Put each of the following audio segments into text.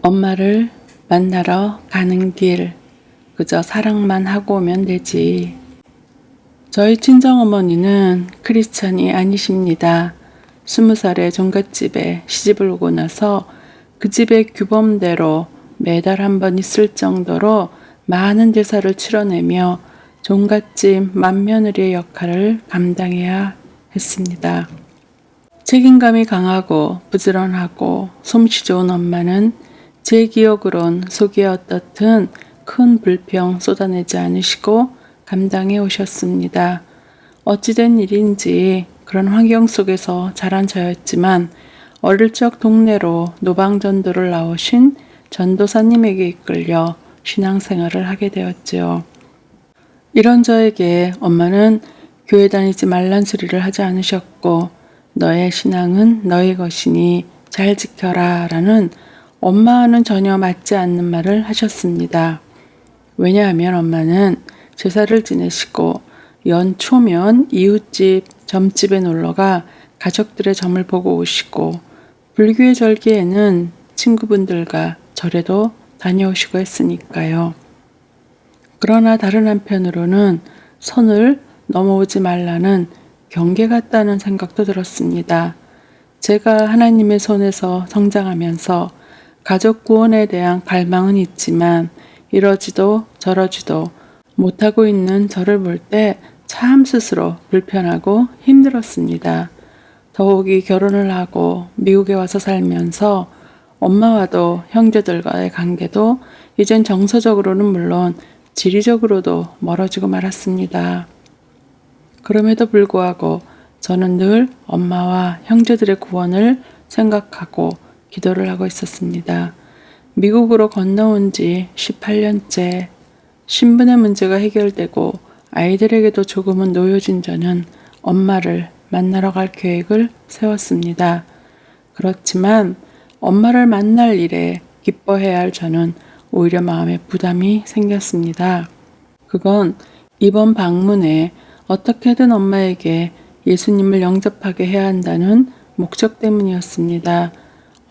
엄마를 만나러 가는 길, 그저 사랑만 하고 오면 되지. 저희 친정어머니는 크리스찬이 아니십니다. 20살에 종갓집에 시집을 오고 나서 그 집의 규범대로 매달 한 번 있을 정도로 많은 제사를 치러내며 종갓집 맏며느리의 역할을 감당해야 했습니다. 책임감이 강하고 부지런하고 솜씨 좋은 엄마는 제 기억으론 속이 어떻든 큰 불평 쏟아내지 않으시고 감당해 오셨습니다. 어찌된 일인지 그런 환경 속에서 자란 저였지만 어릴 적 동네로 노방전도를 나오신 전도사님에게 이끌려 신앙생활을 하게 되었지요. 이런 저에게 엄마는 교회 다니지 말란 소리를 하지 않으셨고 너의 신앙은 너의 것이니 잘 지켜라 라는 엄마와는 전혀 맞지 않는 말을 하셨습니다. 왜냐하면 엄마는 제사를 지내시고 연초면 이웃집 점집에 놀러가 가족들의 점을 보고 오시고 불교의 절기에는 친구분들과 절에도 다녀오시고 했으니까요. 그러나 다른 한편으로는 선을 넘어오지 말라는 경계 같다는 생각도 들었습니다. 제가 하나님의 손에서 성장하면서 가족 구원에 대한 갈망은 있지만 이러지도 저러지도 못하고 있는 저를 볼 때 참 스스로 불편하고 힘들었습니다. 더욱이 결혼을 하고 미국에 와서 살면서 엄마와도 형제들과의 관계도 이젠 정서적으로는 물론 지리적으로도 멀어지고 말았습니다. 그럼에도 불구하고 저는 늘 엄마와 형제들의 구원을 생각하고 기도를 하고 있었습니다. 미국으로 건너온 지 18년째 신분의 문제가 해결되고 아이들에게도 조금은 놓여진 저는 엄마를 만나러 갈 계획을 세웠습니다. 그렇지만 엄마를 만날 일에 기뻐해야 할 저는 오히려 마음에 부담이 생겼습니다. 그건 이번 방문에 어떻게든 엄마에게 예수님을 영접하게 해야 한다는 목적 때문이었습니다.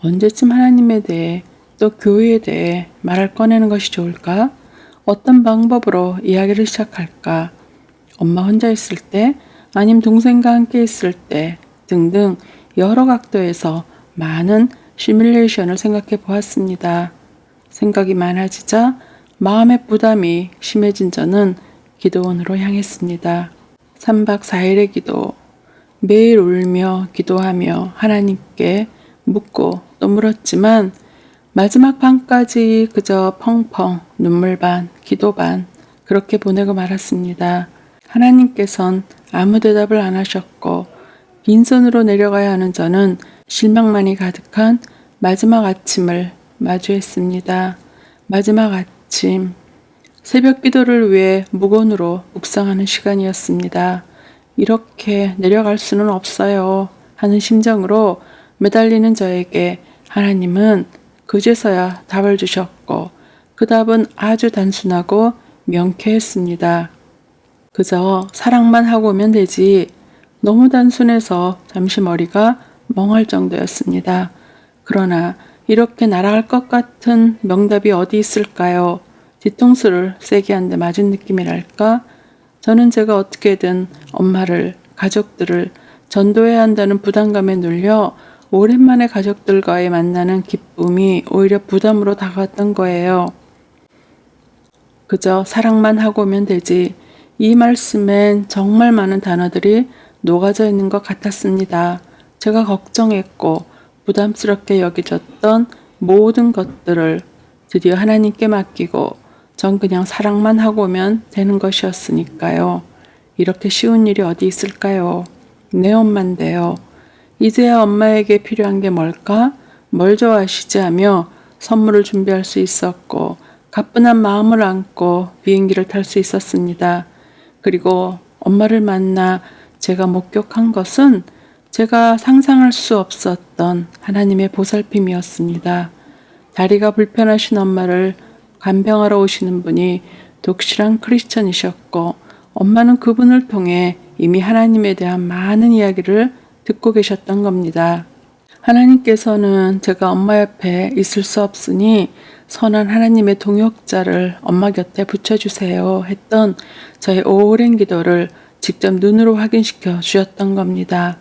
언제쯤 하나님에 대해 또 교회에 대해 말을 꺼내는 것이 좋을까? 어떤 방법으로 이야기를 시작할까? 엄마 혼자 있을 때, 아님 동생과 함께 있을 때 등등 여러 각도에서 많은 시뮬레이션을 생각해 보았습니다. 생각이 많아지자 마음의 부담이 심해진 저는 기도원으로 향했습니다. 3박 4일의 기도, 매일 울며 기도하며 하나님께 묻고 또 물었지만 마지막 밤까지 그저 펑펑 눈물 반 기도 반 그렇게 보내고 말았습니다. 하나님께선 아무 대답을 안 하셨고 빈손으로 내려가야 하는 저는 실망만이 가득한 마지막 아침을 마주했습니다. 마지막 아침, 새벽 기도를 위해 무건으로 묵상하는 시간이었습니다. 이렇게 내려갈 수는 없어요 하는 심정으로 매달리는 저에게 하나님은 그제서야 답을 주셨고 그 답은 아주 단순하고 명쾌했습니다. 그저 사랑만 하고 오면 되지. 너무 단순해서 잠시 머리가 멍할 정도였습니다. 그러나 이렇게 날아갈 것 같은 명답이 어디 있을까요? 뒤통수를 세게 한 대 맞은 느낌이랄까? 저는 제가 어떻게든 엄마를, 가족들을 전도해야 한다는 부담감에 눌려 오랜만에 가족들과의 만나는 기쁨이 오히려 부담으로 다가왔던 거예요. 그저 사랑만 하고 오면 되지. 이 말씀엔 정말 많은 단어들이 녹아져 있는 것 같았습니다. 제가 걱정했고 부담스럽게 여겨졌던 모든 것들을 드디어 하나님께 맡기고 전 그냥 사랑만 하고 오면 되는 것이었으니까요. 이렇게 쉬운 일이 어디 있을까요? 내 엄마인데요. 이제야 엄마에게 필요한 게 뭘까? 뭘 좋아하시지 하며 선물을 준비할 수 있었고 가뿐한 마음을 안고 비행기를 탈 수 있었습니다. 그리고 엄마를 만나 제가 목격한 것은 제가 상상할 수 없었던 하나님의 보살핌이었습니다. 다리가 불편하신 엄마를 간병하러 오시는 분이 독실한 크리스천이셨고 엄마는 그분을 통해 이미 하나님에 대한 많은 이야기를 듣고 계셨던 겁니다. 하나님께서는 제가 엄마 옆에 있을 수 없으니 선한 하나님의 동역자를 엄마 곁에 붙여주세요 했던 저의 오랜 기도를 직접 눈으로 확인시켜 주셨던 겁니다.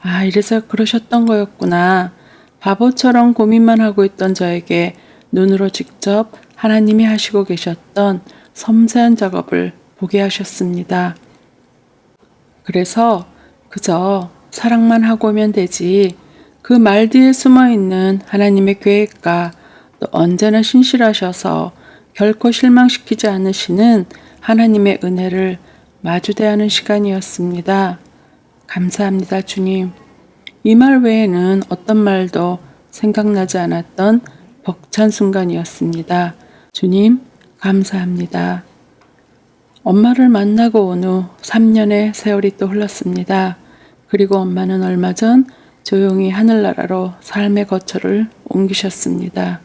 아, 이래서 그러셨던 거였구나. 바보처럼 고민만 하고 있던 저에게 눈으로 직접 하나님이 하시고 계셨던 섬세한 작업을 보게 하셨습니다. 그래서 그저 사랑만 하고 오면 되지, 그 말 뒤에 숨어 있는 하나님의 계획과 또 언제나 신실하셔서 결코 실망시키지 않으시는 하나님의 은혜를 마주대하는 시간이었습니다. 감사합니다, 주님. 이 말 외에는 어떤 말도 생각나지 않았던 벅찬 순간이었습니다. 주님, 감사합니다. 엄마를 만나고 온 후 3년의 세월이 또 흘렀습니다. 그리고 엄마는 얼마 전 조용히 하늘나라로 삶의 거처를 옮기셨습니다.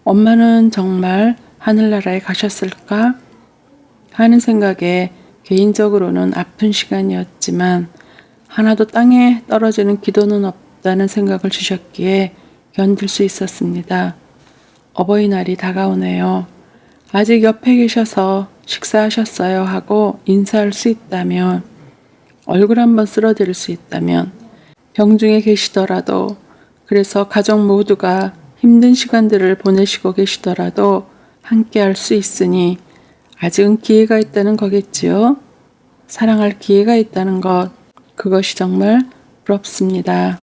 엄마는 정말 하늘나라에 가셨을까 하는 생각에 개인적으로는 아픈 시간이었지만 하나도 땅에 떨어지는 기도는 없다는 생각을 주셨기에 견딜 수 있었습니다. 어버이날이 다가오네요. 아직 옆에 계셔서 식사하셨어요 하고 인사할 수 있다면, 얼굴 한번 쓸어드릴 수 있다면, 병중에 계시더라도, 그래서 가족 모두가 힘든 시간들을 보내시고 계시더라도 함께 할 수 있으니 아직은 기회가 있다는 거겠지요. 사랑할 기회가 있다는 것, 그것이 정말 부럽습니다.